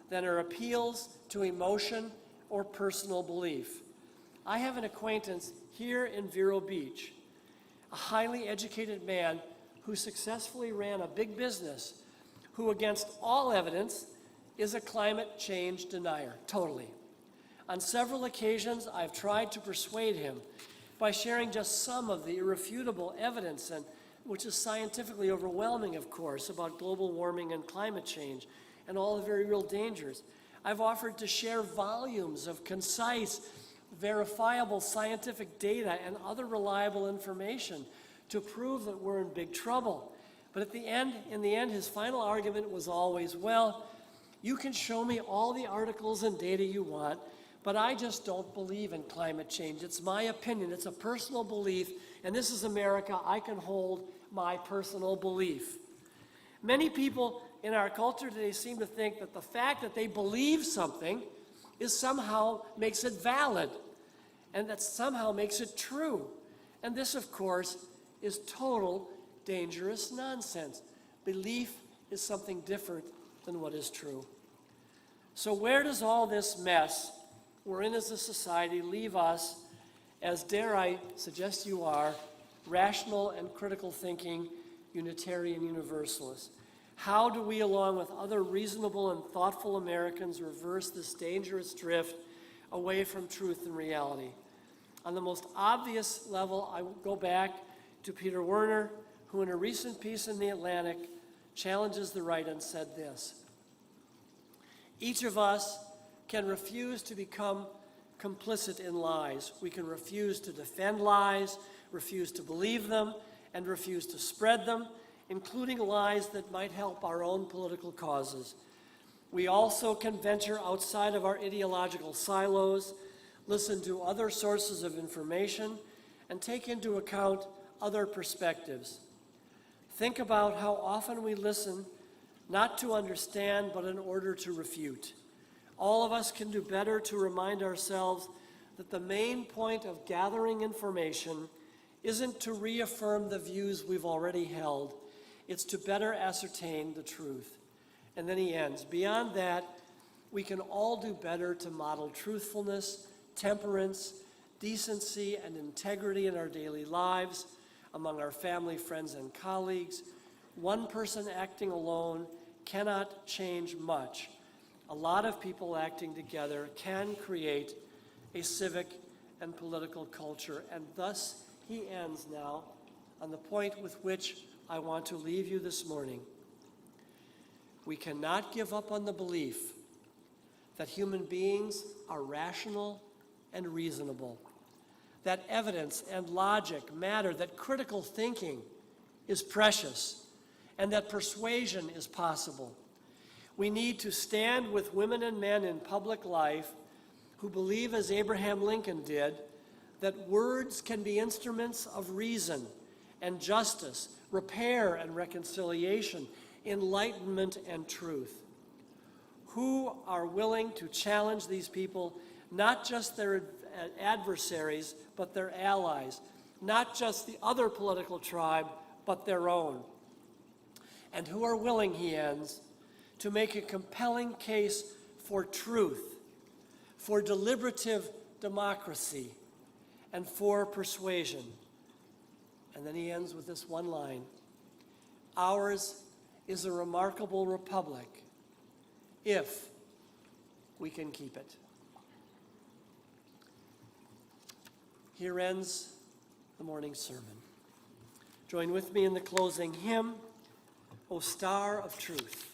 than are appeals to emotion or personal belief. I have an acquaintance here in Vero Beach, a highly educated man who successfully ran a big business, who against all evidence is a climate change denier, totally. On several occasions, I've tried to persuade him by sharing just some of the irrefutable evidence, and which is scientifically overwhelming, of course, about global warming and climate change and all the very real dangers. I've offered to share volumes of concise, verifiable scientific data and other reliable information to prove that we're in big trouble. But in the end, his final argument was always, well, you can show me all the articles and data you want, but I just don't believe in climate change. It's my opinion. It's a personal belief, and this is America. I can hold my personal belief. Many people in our culture today seem to think that the fact that they believe something is somehow makes it valid, and that somehow makes it true. And this, of course, is total dangerous nonsense. Belief is something different than what is true. So where does all this mess we're in as a society leave us, as dare I suggest you are, rational and critical thinking Unitarian Universalists? How do we, along with other reasonable and thoughtful Americans, reverse this dangerous drift away from truth and reality? On the most obvious level, I will go back to Peter Werner, who in a recent piece in The Atlantic challenges the right and said this: each of us can refuse to become complicit in lies. We can refuse to defend lies, refuse to believe them, and refuse to spread them, including lies that might help our own political causes. We also can venture outside of our ideological silos, listen to other sources of information, and take into account other perspectives. Think about how often we listen not to understand, but in order to refute. All of us can do better to remind ourselves that the main point of gathering information isn't to reaffirm the views we've already held, it's to better ascertain the truth. And then he ends, beyond that, we can all do better to model truthfulness, temperance, decency, and integrity in our daily lives, among our family, friends, and colleagues. One person acting alone cannot change much. A lot of people acting together can create a civic and political culture. And thus he ends now on the point with which I want to leave you this morning. We cannot give up on the belief that human beings are rational and reasonable, that evidence and logic matter, that critical thinking is precious, and that persuasion is possible. We need to stand with women and men in public life who believe, as Abraham Lincoln did, that words can be instruments of reason and justice, repair and reconciliation, enlightenment and truth. Who are willing to challenge these people, not just their adversaries, but their allies, not just the other political tribe, but their own. And who are willing, he ends, to make a compelling case for truth, for deliberative democracy, and for persuasion. And then he ends with this one line: ours is a remarkable republic if we can keep it. Here ends the morning sermon. Join with me in the closing hymn, O Star of Truth.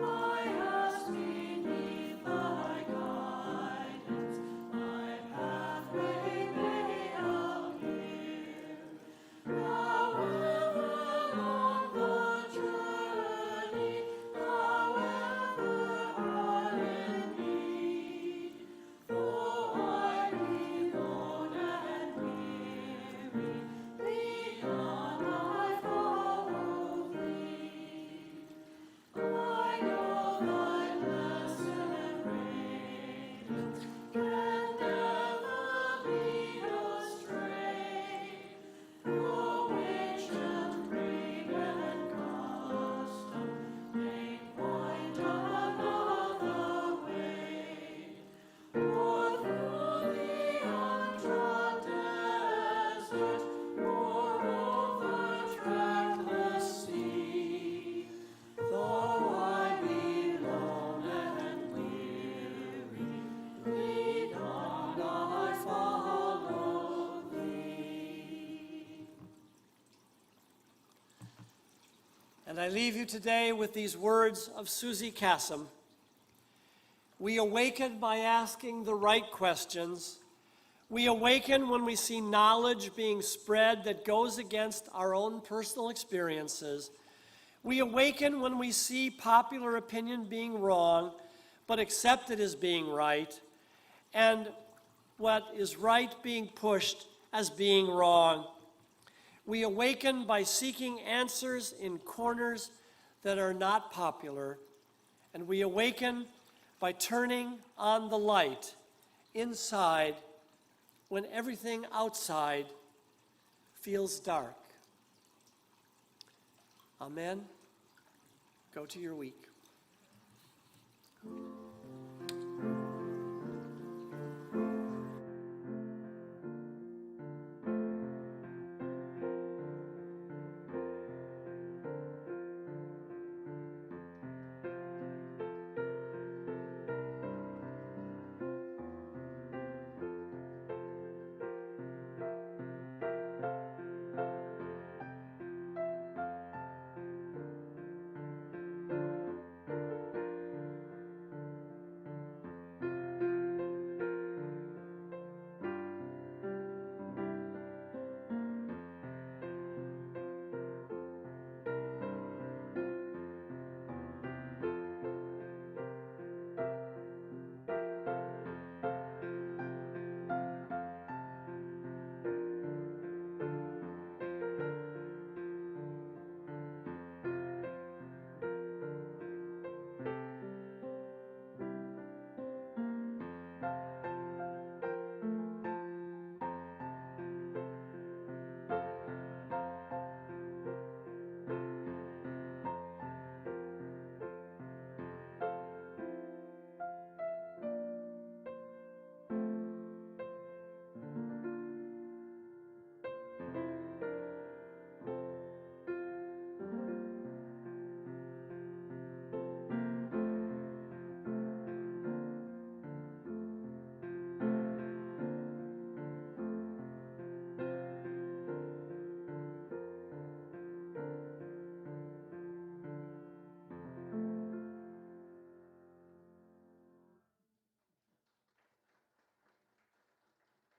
I ask beneath thy guidance. And I leave you today with these words of Susie Kassem. We awaken by asking the right questions. We awaken when we see knowledge being spread that goes against our own personal experiences. We awaken when we see popular opinion being wrong, but accepted as being right, and what is right being pushed as being wrong. We awaken by seeking answers in corners that are not popular, and we awaken by turning on the light inside when everything outside feels dark. Amen. Go to your week.